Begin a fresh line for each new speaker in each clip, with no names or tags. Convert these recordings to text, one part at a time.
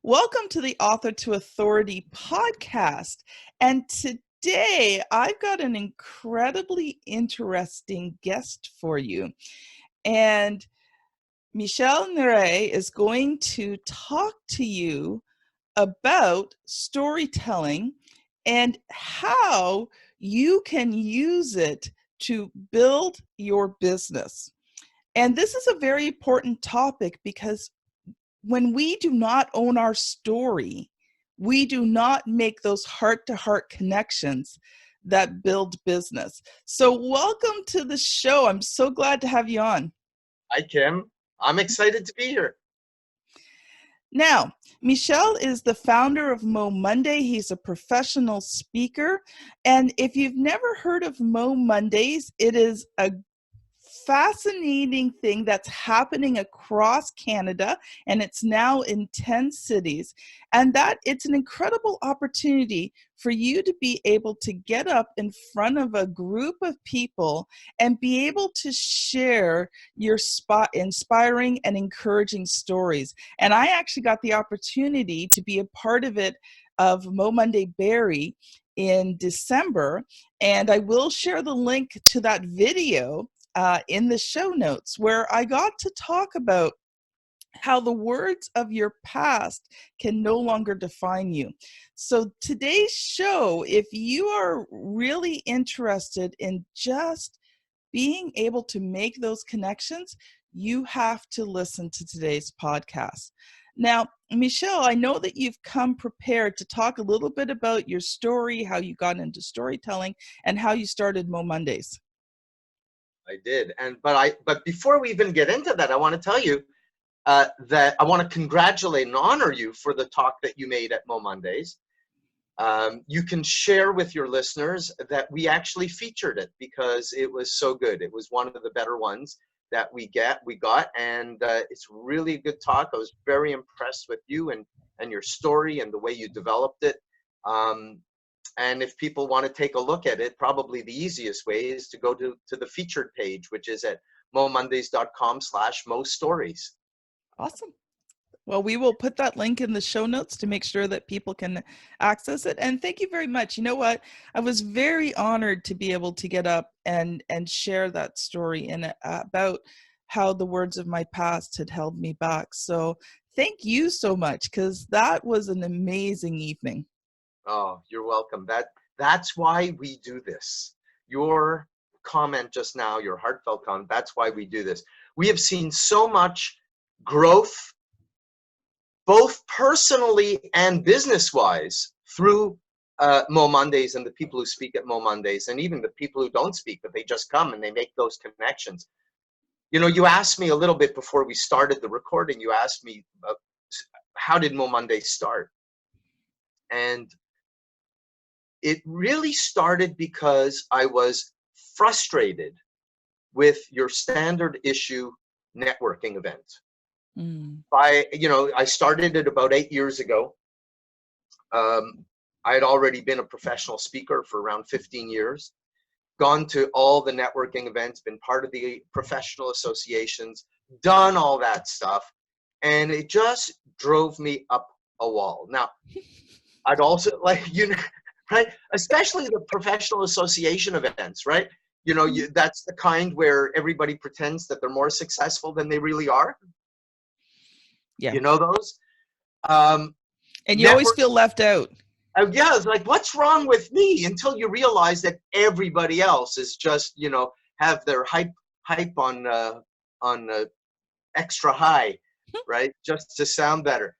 Welcome to the Author to Authority podcast. And today I've got an incredibly interesting guest for you. And Michel Neray is going to talk to you about storytelling and how you can use it to build your business. And this is a very important topic because when we do not own our story, we do not make those heart-to-heart connections that build business. So welcome to the show. I'm so glad to have you on.
Hi, Kim. I'm excited to be here.
Now, Michel is the founder of Mo Monday. He's a professional speaker. And if you've never heard of Mo Mondays, it is a fascinating thing that's happening across Canada, and it's now in 10 cities. And that it's an incredible opportunity for you to be able to get up in front of a group of people and be able to share your inspiring and encouraging stories. And I actually got the opportunity to be a part of it, of Mo Monday Barrie, in December, and I will share the link to that video in the show notes, where I got to talk about how the words of your past can no longer define you. So today's show, if you are really interested in just being able to make those connections, you have to listen to today's podcast. Now, Michel, I know that you've come prepared to talk a little bit about your story, how you got into storytelling, and how you started Mo Mondays.
I did, but before we even get into that, I want to tell you that I want to congratulate and honor you for the talk that you made at Mo Mondays. You can share with your listeners that we actually featured it because it was so good. It was one of the better ones that we got, and it's really a good talk. I was very impressed with you and your story and the way you developed it. And if people want to take a look at it, probably the easiest way is to go to the featured page, which is at momondays.com/mostories.
Awesome. Well, we will put that link in the show notes to make sure that people can access it. And thank you very much. You know what? I was very honored to be able to get up and share that story and about how the words of my past had held me back. So thank you so much, because that was an amazing evening.
Oh, you're welcome. That's why we do this. Your comment just now, your heartfelt comment, that's why we do this. We have seen so much growth, both personally and business-wise, through Mo Mondays and the people who speak at Mo Mondays, and even the people who don't speak, but they just come and they make those connections. You know, you asked me a little bit before we started the recording, you asked me, how did Mo Mondays start? And it really started because I was frustrated with your standard issue networking event. I started it about 8 years ago. I had already been a professional speaker for around 15 years, gone to all the networking events, been part of the professional associations, done all that stuff, and it just drove me up a wall. Now, I'd also right? Especially the professional association events, right? You know, that's the kind where everybody pretends that they're more successful than they really are.
Yeah.
You know those?
And you always feel left out.
Yeah, it's like, what's wrong with me? Until you realize that everybody else is just, you know, have their hype on extra high, right? Just to sound better.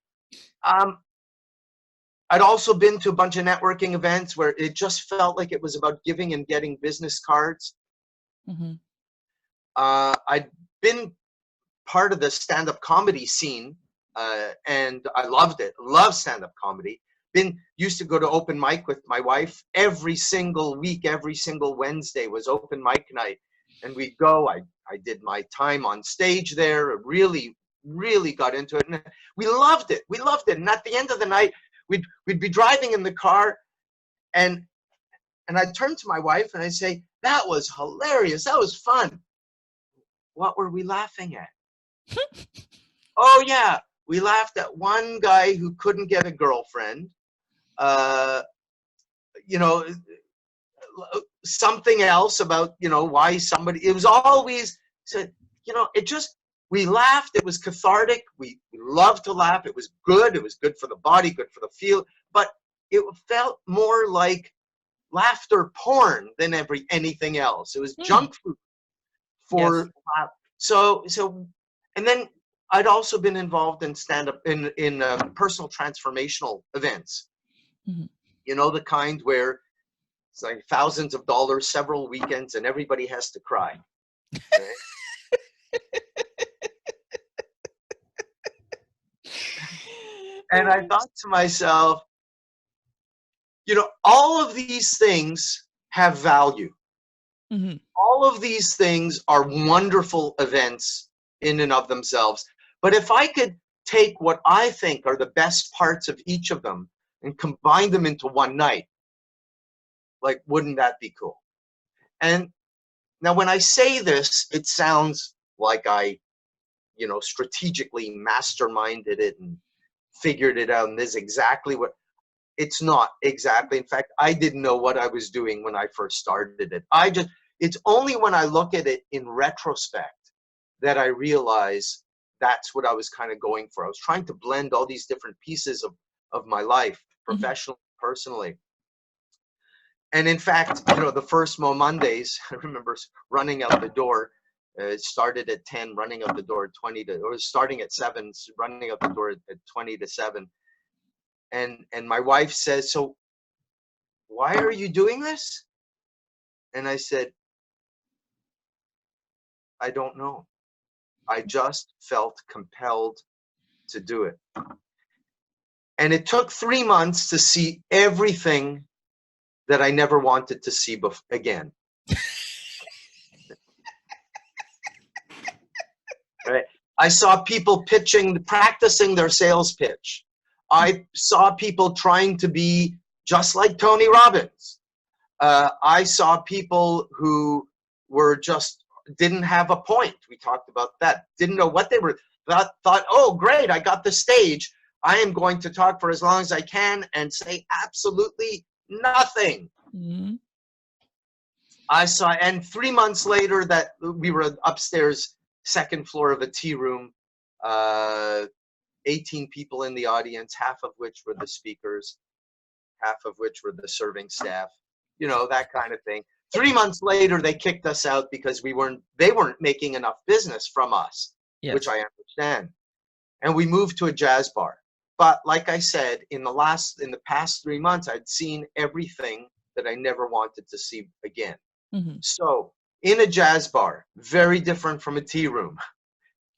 I'd also been to a bunch of networking events where it just felt like it was about giving and getting business cards. I'd been part of the stand-up comedy scene, and I loved it. Loved stand-up comedy. Used to go to open mic with my wife every single week. Every single Wednesday was open mic night, and we'd go. I did my time on stage there. Really got into it, and we loved it. And at the end of the night, we'd be driving in the car, and I'd turn to my wife and I'd say, "That was hilarious. That was fun." What were we laughing at? Oh yeah, We laughed at one guy who couldn't get a girlfriend. You know, something else about, you know, why somebody, it was always said, you know, it just, we laughed. It was cathartic. We loved to laugh. It was good. It was good for the body, good for the feel, but it felt more like laughter porn than anything else. It was junk food for, so, and then I'd also been involved in stand-up, in personal transformational events. You know, the kind where it's like thousands of dollars, several weekends, and everybody has to cry. Right? And I thought to myself, you know, all of these things have value. All of these things are wonderful events in and of themselves. But if I could take what I think are the best parts of each of them and combine them into one night, like, wouldn't that be cool? And now when I say this, it sounds like I, you know, strategically masterminded it and figured it out, and this is exactly what, it's not exactly. In fact, I didn't know what I was doing when I first started it. It's only when I look at it in retrospect that I realize that's what I was kind of going for. I was trying to blend all these different pieces of my life, professionally, personally. And in fact, you know, the first Mo Mondays, I remember running out the door. It started at 10, running out the door at 20 to, or starting at 7, running out the door at 20 to 7. And my wife says, so why are you doing this? And I said, I don't know. I just felt compelled to do it. And it took 3 months to see everything that I never wanted to see again. Right? I saw people practicing their sales pitch. I saw people trying to be just like Tony Robbins. I saw people who were just, didn't have a point. We talked about that. Didn't know what they were, thought, oh, great, I got the stage. I am going to talk for as long as I can and say absolutely nothing. I saw, and 3 months later, that we were upstairs, second floor of a tea room, 18 people in the audience, half of which were the speakers, half of which were the serving staff, you know, that kind of thing. 3 months later, they kicked us out because they weren't making enough business from us, which I understand. And we moved to a jazz bar. But like I said, in the past 3 months, I'd seen everything that I never wanted to see again. So in a jazz bar, very different from a tea room.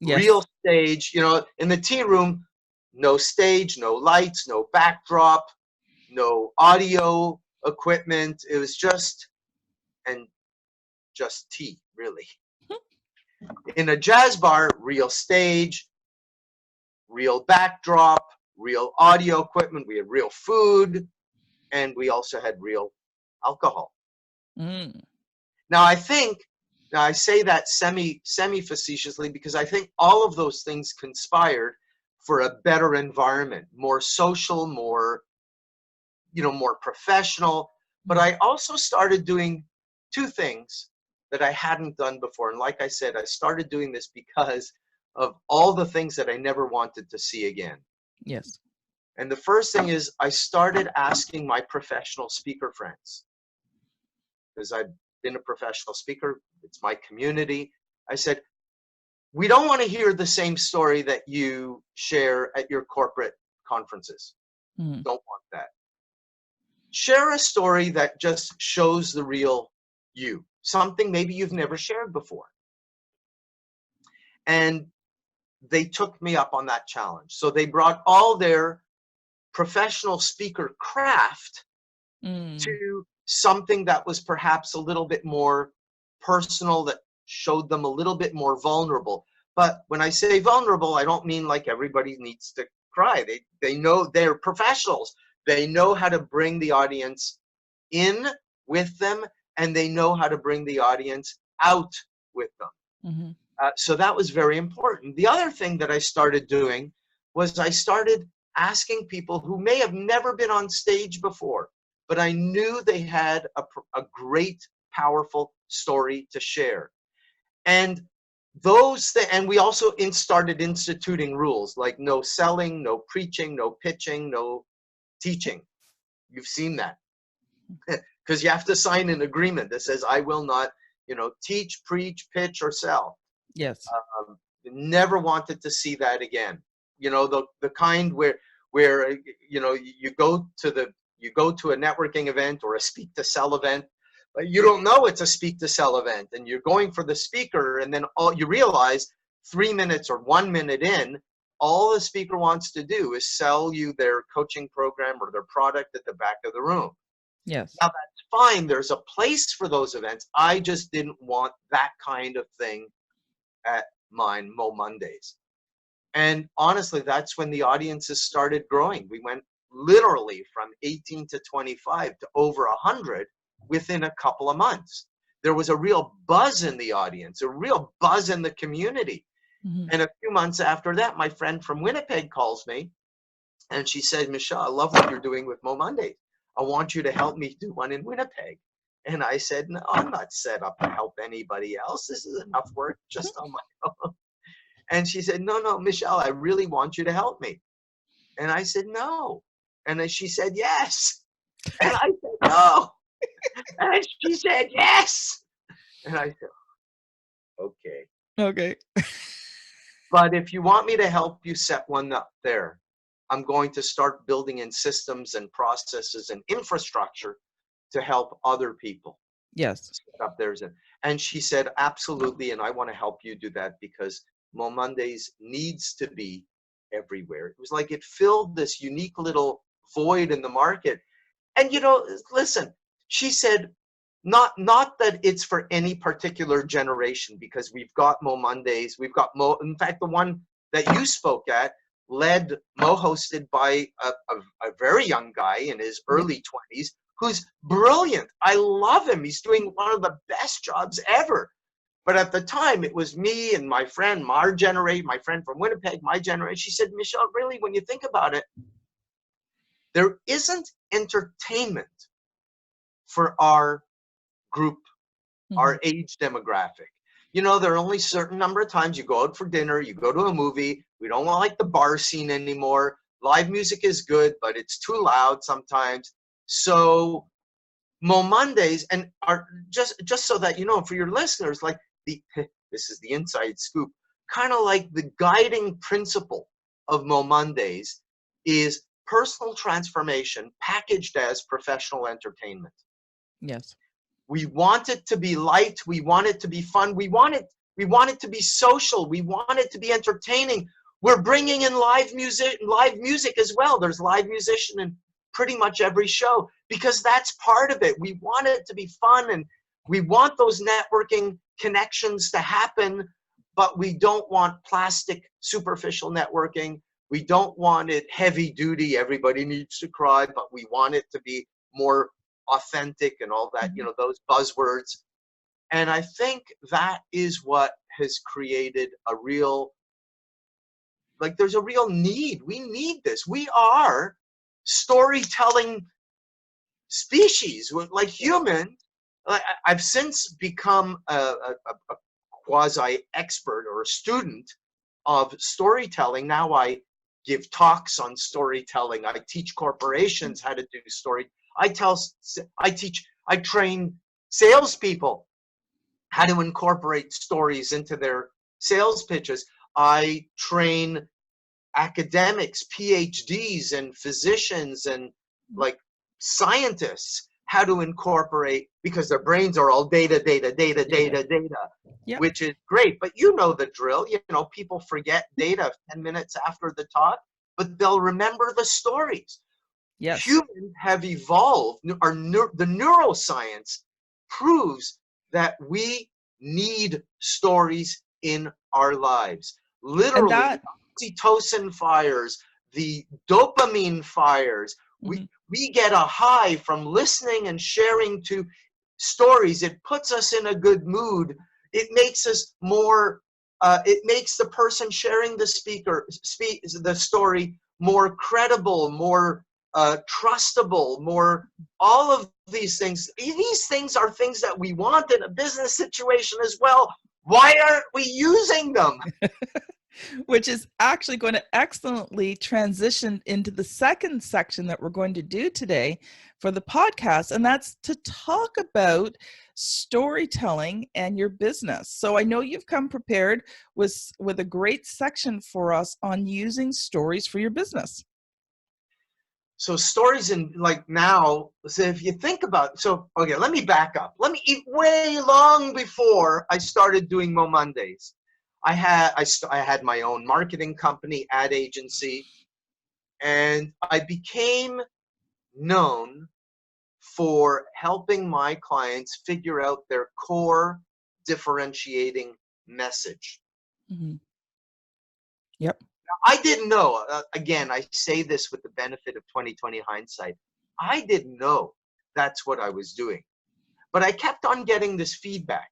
Real stage, you know, in the tea room, no stage, no lights, no backdrop, no audio equipment. It was just tea, really. In a jazz bar, real stage, real backdrop, real audio equipment. We had real food, and we also had real alcohol. Now, I say that semi-facetiously because I think all of those things conspired for a better environment, more social, more, you know, more professional. But I also started doing two things that I hadn't done before. And like I said, I started doing this because of all the things that I never wanted to see again. And the first thing is I started asking my professional speaker friends, because I've been a professional speaker. It's my community. I said, we don't want to hear the same story that you share at your corporate conferences. Don't want that. Share a story that just shows the real you, something maybe you've never shared before. And they took me up on that challenge. So they brought all their professional speaker craft to something that was perhaps a little bit more personal, that showed them a little bit more vulnerable. But when I say vulnerable, I don't mean like everybody needs to cry. They know, they're professionals. They know how to bring the audience in with them, and they know how to bring the audience out with them. So that was very important. The other thing that I started doing was I started asking people who may have never been on stage before, but I knew they had a great, powerful story to share. And and we also started instituting rules like no selling, no preaching, no pitching, no teaching. You've seen that. Because you have to sign an agreement that says, I will not, teach, preach, pitch, or sell.
Yes.
Never wanted to see that again. The kind where you go to a networking event or a speak to sell event, but you don't know it's a speak to sell event, and you're going for the speaker, and then all you realize 3 minutes or 1 minute in, all the speaker wants to do is sell you their coaching program or their product at the back of the room.
Yes.
Now that's fine. There's a place for those events. I just didn't want that kind of thing at mine, Mo Mondays. And honestly, that's when the audiences started growing. We went literally from 18 to 25 to over 100 within a couple of months. There was a real buzz in the audience, a real buzz in the community.
Mm-hmm.
And a few months after that, my friend from Winnipeg calls me and she said, Michel, I love what you're doing with Mo Mondays. I want you to help me do one in Winnipeg. And I said, no, I'm not set up to help anybody else. This is enough work just on my own. And she said, no, Michel, I really want you to help me. And I said, no. And then she said, yes. And I said, no. And she said, yes. And I said, okay.
Okay.
But if you want me to help you set one up there, I'm going to start building in systems and processes and infrastructure to help other people.
Yes.
Set up theirs. And she said, absolutely. And I want to help you do that because Mo Mondays needs to be everywhere. It was like it filled this unique little void in the market. And, listen, she said, not that it's for any particular generation, because we've got Mo Mondays. We've got in fact, the one that you spoke at, hosted by a very young guy in his early 20s who's brilliant. I love him. He's doing one of the best jobs ever. But at the time, it was me and my friend, my friend from Winnipeg, my generation. She said, Michel, really, when you think about it, there isn't entertainment for our group, our age demographic. There are only a certain number of times you go out for dinner, you go to a movie. We don't want like the bar scene anymore. Live music is good, but it's too loud sometimes. So Mo Mondays, and are just so that for your listeners, like this is the inside scoop, kind of like the guiding principle of Mo Mondays is personal transformation packaged as professional entertainment.
Yes.
We want it to be light. We want it to be fun. We want it to be social. We want it to be entertaining. We're bringing in live music as well. There's live musician in pretty much every show because that's part of it. We want it to be fun and we want those networking connections to happen, but we don't want plastic, superficial networking. We don't want it heavy duty. Everybody needs to cry, but we want it to be more authentic and all that, those buzzwords. And I think that is what has created there's a real need. We need this. We are storytelling species, like humans. I've since become a quasi-expert or a student of storytelling. Now I give talks on storytelling. I teach corporations how to do story. I train salespeople how to incorporate stories into their sales pitches. I train academics, PhDs, and physicians and like scientists how to incorporate, because their brains are all data,
Yep.
which is great. But you know the drill. People forget data 10 minutes after the talk, but they'll remember the stories.
Yes.
Humans have evolved. The neuroscience proves that we need stories in our lives. Literally, the oxytocin fires, the dopamine fires. We get a high from listening and sharing to stories. It puts us in a good mood. It makes us more It makes the person sharing the the story more credible, more trustable, more all of these things. These things are things that we want in a business situation as well. Why aren't we using them?
Which is actually going to excellently transition into the second section that we're going to do today for the podcast, and that's to talk about storytelling and your business. So I know you've come prepared with a great section for us on using stories for your business.
So stories in like now, so if you think about, so, okay, let me back up. Let me eat way long before I started doing Mo Mondays. I had my own marketing company, ad agency, and I became known for helping my clients figure out their core differentiating message.
Mm-hmm. Yep.
I didn't know, again, I say this with the benefit of 20/20 hindsight. I didn't know that's what I was doing. But I kept on getting this feedback.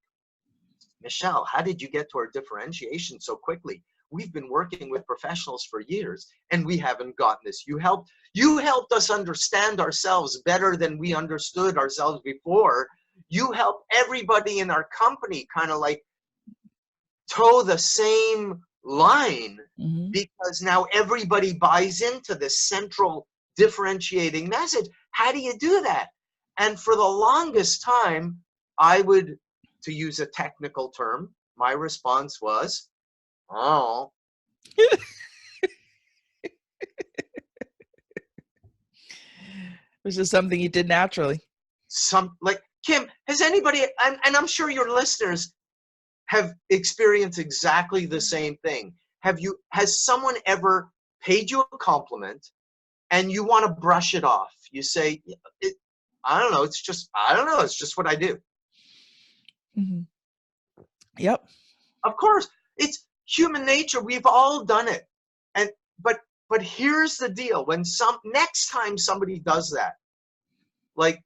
Michel, how did you get to our differentiation so quickly? We've been working with professionals for years and we haven't gotten this. You helped us understand ourselves better than we understood ourselves before. You helped everybody in our company kind of like toe the same line,
Mm-hmm.
because now everybody buys into this central differentiating message. How do you do that? And for the longest time, I would, to use a technical term, my response was, oh.
Which is something you did naturally.
Like, Kim, has anybody, and I'm sure your listeners have experienced exactly the same thing. Has someone ever paid you a compliment and you want to brush it off? You say, I don't know, it's just what I do.
Mm-hmm. Yep.
Of course, it's human nature. We've all done it. And but here's the deal. When next time somebody does that, like,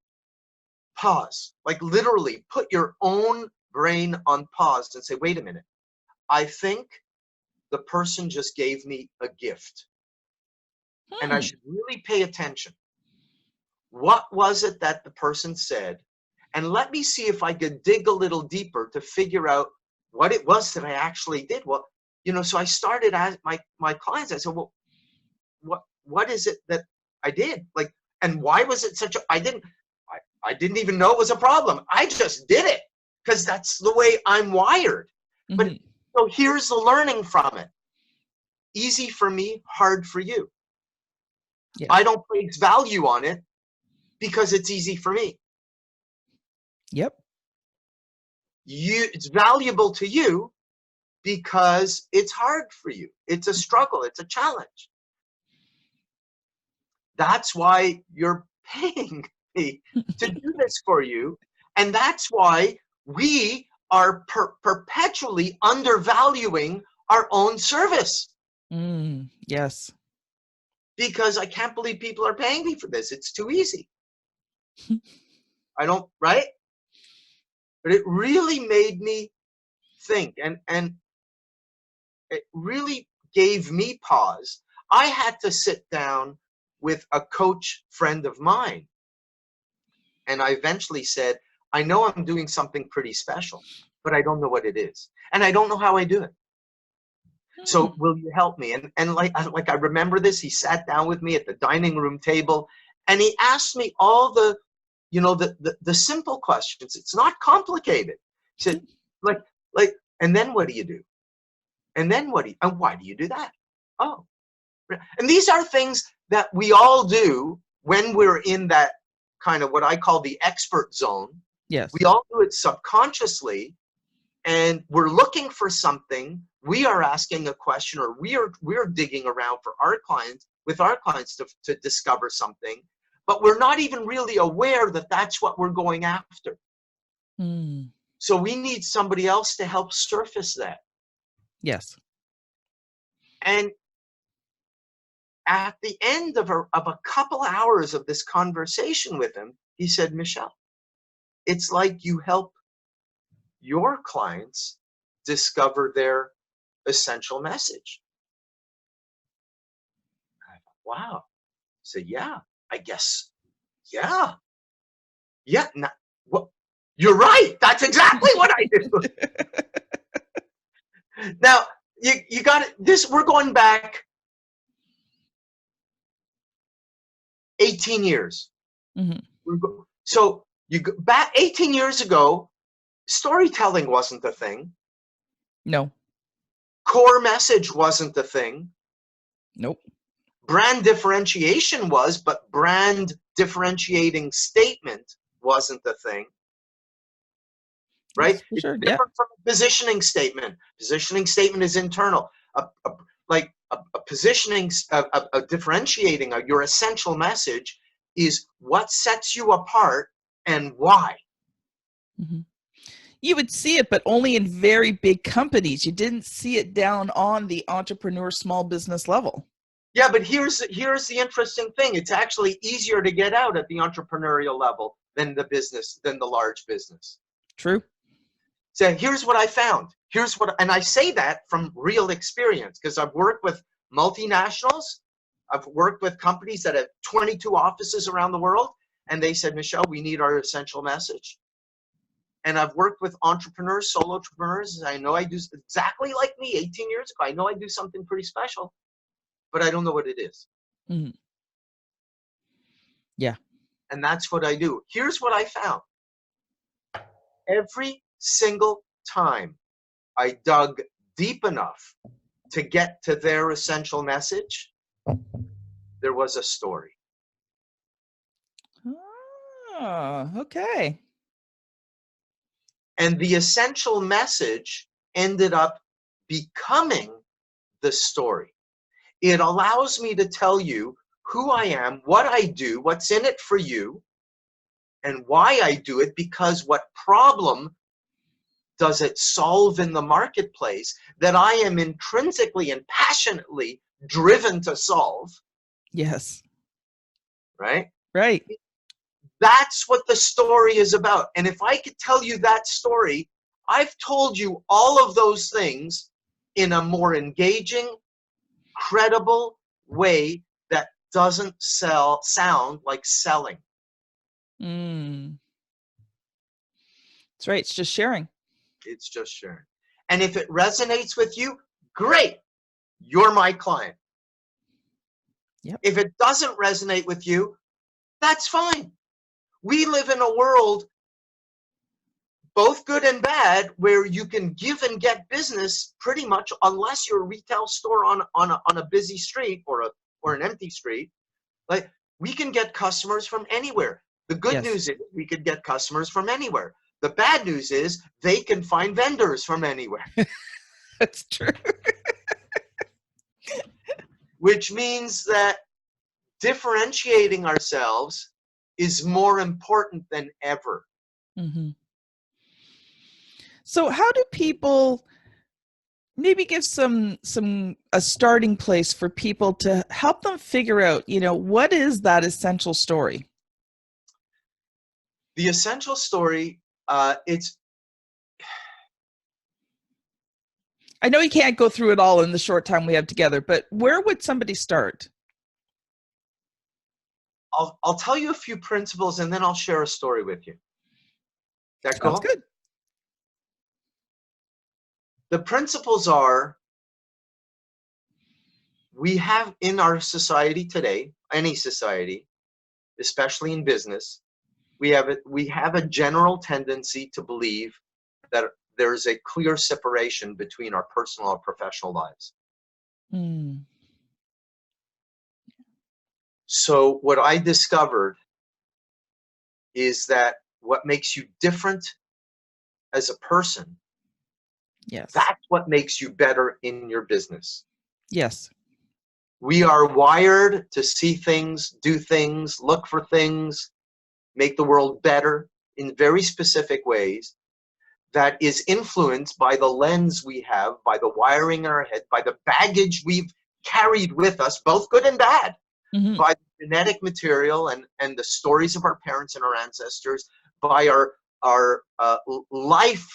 pause. Like, literally put your own brain on pause and say, wait a minute. I think the person just gave me a gift. And I should really pay attention. What was it that the person said? And let me see if I could dig a little deeper to figure out what it was that I actually did. Well, so I started as my clients. I said, well, what is it that I did? Like, and why was it I didn't even know it was a problem. I just did it because that's the way I'm wired. Mm-hmm. But so here's the learning from it. Easy for me, hard for you. Yeah. I don't place value on it because it's easy for me.
Yep.
It's valuable to you because it's hard for you. It's a struggle. It's a challenge. That's why you're paying me to do this for you. And that's why we are perpetually undervaluing our own service.
Yes.
Because I can't believe people are paying me for this. It's too easy. I don't, right? But it really made me think, and it really gave me pause. I had to sit down with a coach friend of mine. And I eventually said, I know I'm doing something pretty special, but I don't know what it is. And I don't know how I do it. So will you help me? And like I remember this, he sat down with me at the dining room table and he asked me all the simple questions. It's not complicated. He said, like, and then what do you do? And then and why do you do that? Oh, and these are things that we all do when we're in that kind of what I call the expert zone.
Yes.
We all do it subconsciously, and we're looking for something. We are asking a question, or we're digging around for our clients to discover something, but we're not even really aware that that's what we're going after. So we need somebody else to help surface that.
Yes.
And at the end of a couple hours of this conversation with him, he said, Michel, it's like you help your clients discover their essential message. I thought, wow. I said, yeah, I guess. Yeah. Yeah. What? You're right. That's exactly what I do. Now, you got it. We're going back 18 years. So you go back 18 years ago, storytelling wasn't the thing.
No.
Core message wasn't the thing.
Nope.
Brand differentiation was, but brand differentiating statement wasn't the thing. Right?
For sure.
It's different from a positioning statement. Positioning statement is internal. A positioning, a differentiating your essential message is what sets you apart and why.
Mm-hmm. You would see it, but only in very big companies. You didn't see it down on the entrepreneur small business level.
Yeah, but here's the interesting thing. It's actually easier to get out at the entrepreneurial level than the large business.
True.
So here's what I found. And I say that from real experience because I've worked with multinationals. I've worked with companies that have 22 offices around the world. And they said, Michel, we need our essential message. And I've worked with entrepreneurs, solo entrepreneurs. I know I do exactly like me 18 years ago. I know I do something pretty special, but I don't know what it is.
Mm-hmm. Yeah.
And that's what I do. Here's what I found. Every single time I dug deep enough to get to their essential message, there was a story.
Oh, okay.
And the essential message ended up becoming the story. It allows me to tell you who I am, what I do, what's in it for you, and why I do it, because what problem does it solve in the marketplace that I am intrinsically and passionately driven to solve?
Yes.
Right?
Right.
That's what the story is about. And if I could tell you that story, I've told you all of those things in a more engaging, credible way that doesn't sound like selling.
Mm. That's right. It's just sharing.
It's just sharing. And if it resonates with you, great. You're my client.
Yep.
If it doesn't resonate with you, that's fine. We live in a world, both good and bad, where you can give and get business pretty much, unless you're a retail store on a busy street or an empty street. Like, we can get customers from anywhere. The good news is we could get customers from anywhere. The bad news is they can find vendors from anywhere.
That's true.
Which means that differentiating ourselves is more important than ever.
Mm-hmm. So how do people maybe give a starting place for people to help them figure out, what is that essential story?
The essential story,
I know you can't go through it all in the short time we have together, but where would somebody start?
I'll tell you a few principles and then I'll share a story with you. That cool?
Sounds good.
The principles are, we have in our society today, any society, especially in business, we have a general tendency to believe that there is a clear separation between our personal and professional lives.
Mm.
So what I discovered is that what makes you different as a person,
Yes.
that's what makes you better in your business.
Yes.
We are wired to see things, do things, look for things, make the world better in very specific ways that is influenced by the lens we have, by the wiring in our head, by the baggage we've carried with us, both good and bad,
Mm-hmm.
by the genetic material and the stories of our parents and our ancestors, by our life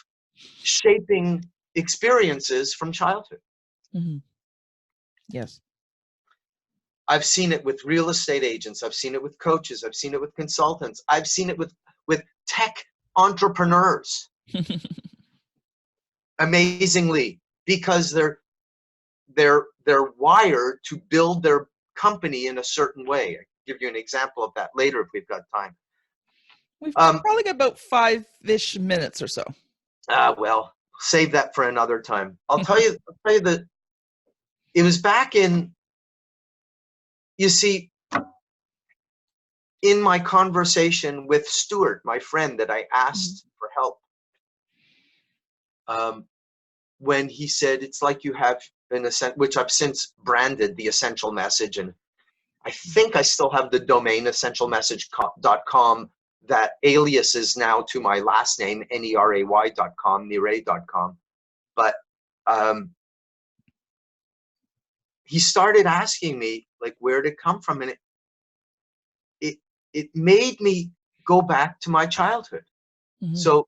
shaping experiences from childhood.
Mhm. Yes.
I've seen it with real estate agents. I've seen it with coaches. I've seen it with consultants. I've seen it with tech entrepreneurs, amazingly, because they're wired to build their company in a certain way. I'll give you an example of that later if we've got time.
We've probably got about 5-ish minutes or so.
Well, save that for another time. I'll tell you that it was back in, you see, in my conversation with Stuart, my friend that I asked for help, when he said, it's like you have which I've since branded the essential message, and I think I still have the domain essentialmessage.com that aliases now to my last name, Neray.com, Neray.com. But he started asking me, like, where did it come from? And it made me go back to my childhood. So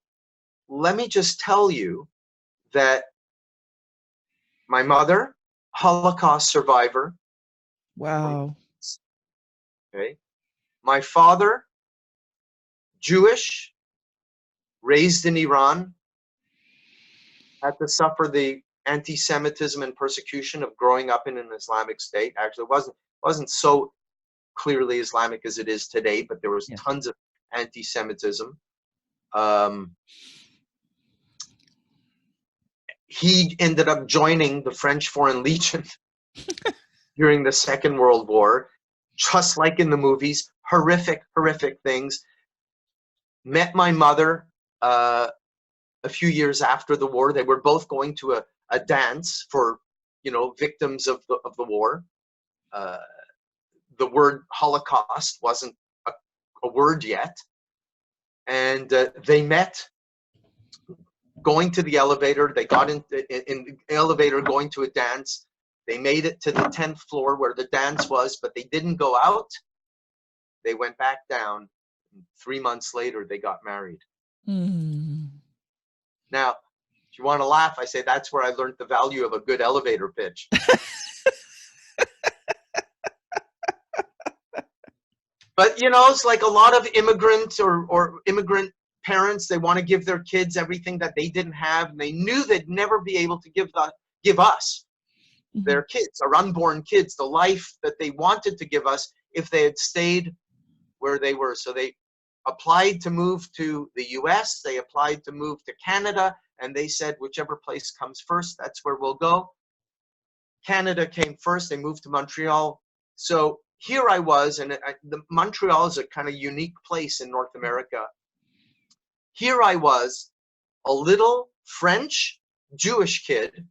let me just tell you that my mother, Holocaust survivor.
Wow.
Okay. My father, Jewish, raised in Iran, had to suffer the anti-Semitism and persecution of growing up in an Islamic state. Actually, it wasn't so clearly Islamic as it is today, but there was tons of anti-Semitism. He ended up joining the French Foreign Legion during the Second World War, just like in the movies. Horrific, horrific things. Met my mother a few years after the war. They were both going to a dance for, victims of the war. The word Holocaust wasn't a word yet. And they met going to the elevator. They got in the elevator going to a dance. They made it to the 10th floor where the dance was, but they didn't go out. They went back down. 3 months later, they got married. Now, if you want to laugh, I say that's where I learned the value of a good elevator pitch. But, it's like a lot of immigrants or immigrant parents, they want to give their kids everything that they didn't have. And they knew they'd never be able to give us, their kids, our unborn kids, the life that they wanted to give us if they had stayed where they were. So they applied to move to the US, they applied to move to Canada, and they said, whichever place comes first, that's where we'll go. Canada came first, they moved to Montreal. So here I was, and Montreal is a kind of unique place in North America. Here I was, a little French Jewish kid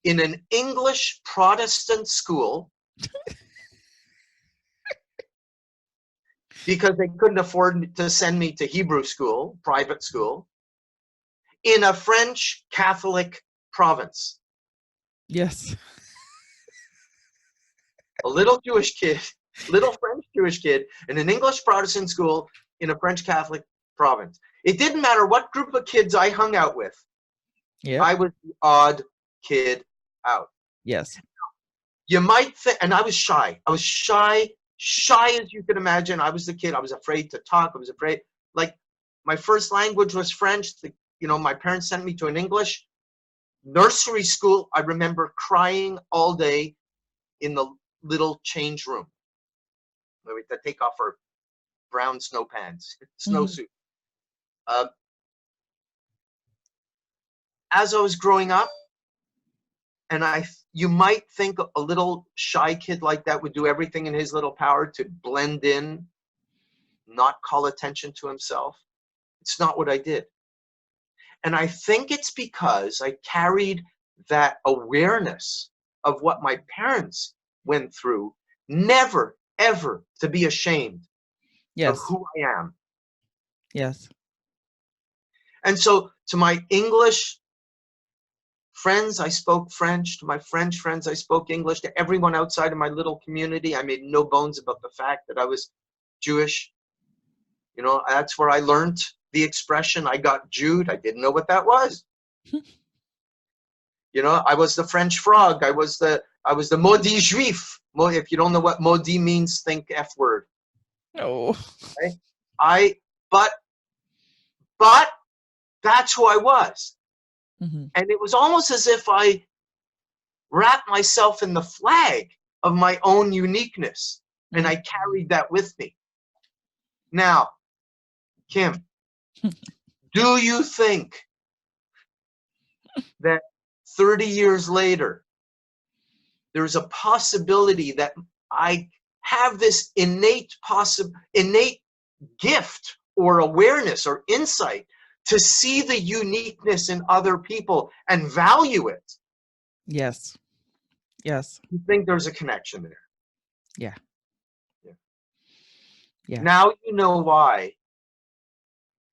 in an English Protestant school because they couldn't afford to send me to Hebrew school, private school, in a French Catholic province.
Yes.
A little Jewish kid, little French Jewish kid in an English Protestant school in a French Catholic province. It didn't matter what group of kids I hung out with.
Yeah.
I was the odd kid out.
Yes.
You might think, and I was shy. I was shy as you could imagine. I was the kid. I was afraid to talk. I was afraid. Like, my first language was French. My parents sent me to an English nursery school. I remember crying all day in the little change room. We had to take off our brown snow pants, snowsuit. As I was growing up, and you might think a little shy kid like that would do everything in his little power to blend in, not call attention to himself. It's not what I did. And I think it's because I carried that awareness of what my parents went through, never, ever to be ashamed of who I am.
Yes.
And so to my English friends, I spoke French. To my French friends, I spoke English. To everyone outside of my little community, I made no bones about the fact that I was Jewish. That's where I learned the expression, I got Jewed. I didn't know what that was. You know, I was the French frog. I was the maudit juif. If you don't know what maudit means, think F word.
Oh.
Right? But that's who I was.
Mm-hmm.
And it was almost as if I wrapped myself in the flag of my own uniqueness. And I carried that with me. Now, Kim, do you think that 30 years later, there's a possibility that I have this innate gift or awareness or insight to see the uniqueness in other people and value it?
Yes. Yes.
You think there's a connection there?
Yeah. Yeah.
Now you know why,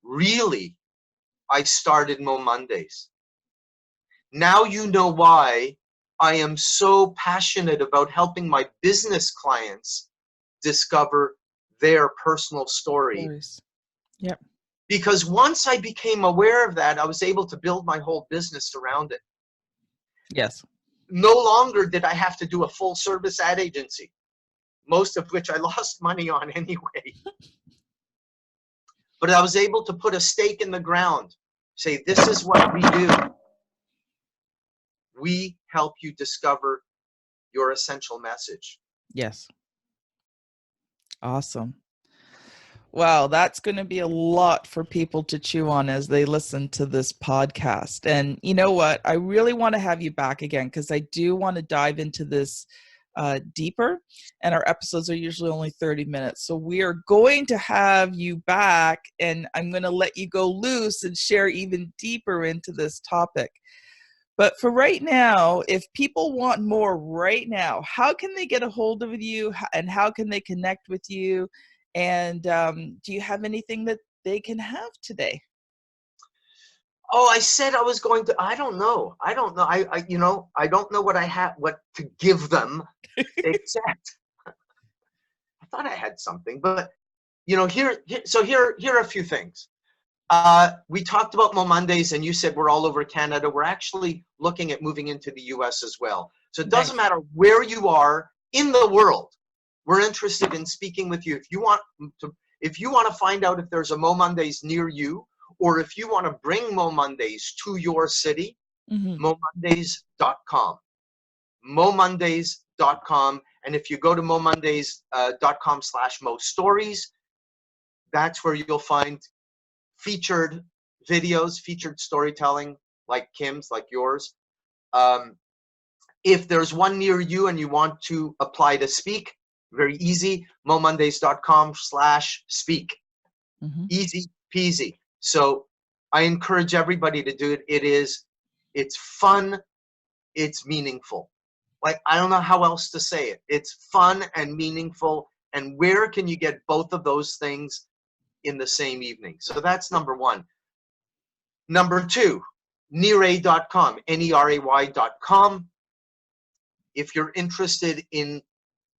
really, I started Mo Mondays. Now you know why I am so passionate about helping my business clients discover their personal story.
Yep.
Because once I became aware of that, I was able to build my whole business around it.
Yes.
No longer did I have to do a full service ad agency, most of which I lost money on anyway. But I was able to put a stake in the ground, say, this is what we do. We help you discover your essential message.
Yes. Awesome. Wow, that's going to be a lot for people to chew on as they listen to this podcast. And you know what? I really want to have you back again because I do want to dive into this deeper. And our episodes are usually only 30 minutes. So we are going to have you back and I'm going to let you go loose and share even deeper into this topic. But for right now, if people want more right now, how can they get a hold of you and how can they connect with you? And do you have anything that they can have today?
Oh, I said I was going to, I don't know. I don't know what I have, what to give them, except I thought I had something, but here are a few things. We talked about Mo Mondays and you said we're all over Canada. We're actually looking at moving into the US as well. So it doesn't matter where you are in the world. We're interested in speaking with you. If you want to find out if there's a Mo Mondays near you, or if you want to bring Mo Mondays to your city, momondays.com. momondays.com. And if you go to momondays.com/Mo Stories, that's where you'll find featured videos, featured storytelling like Kim's, like yours. If there's one near you and you want to apply to speak, very easy, momondays.com/speak. Easy peasy. So I encourage everybody to do it. It's fun, it's meaningful. Like, I don't know how else to say it. It's fun and meaningful. And where can you get both of those things in the same evening? So that's number one. Number two, Neray.com, Neray.com. If you're interested in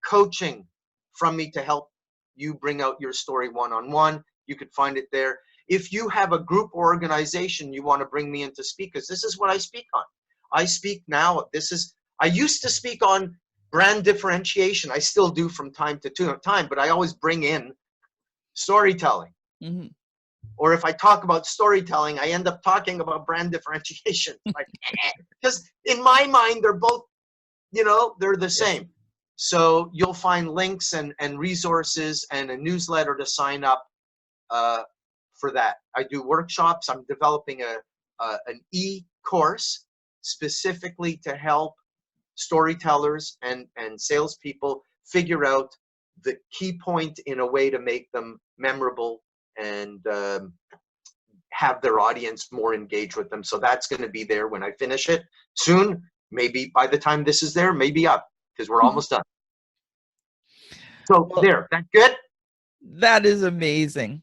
coaching from me to help you bring out your story one-on-one, you could find it there. If you have a group or organization you want to bring me in to speak, because this is what I speak on. I speak now, I used to speak on brand differentiation. I still do from time to time, but I always bring in storytelling. Or if I talk about storytelling, I end up talking about brand differentiation. Like, because in my mind, they're both, they're the same. So you'll find links and resources and a newsletter to sign up for that. I do workshops. I'm developing an e-course specifically to help storytellers and salespeople figure out the key point in a way to make them memorable and have their audience more engaged with them. So that's going to be there when I finish it soon. Maybe by the time this is there, maybe up, because we're almost done. So there, that good?
That is amazing.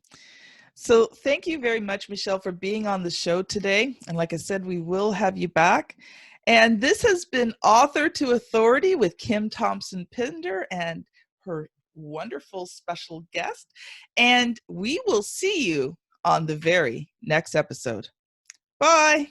So thank you very much, Michel, for being on the show today. And like I said, we will have you back. And this has been Author to Authority with Kim Thompson-Pinder and her wonderful special guest. And we will see you on the very next episode. Bye.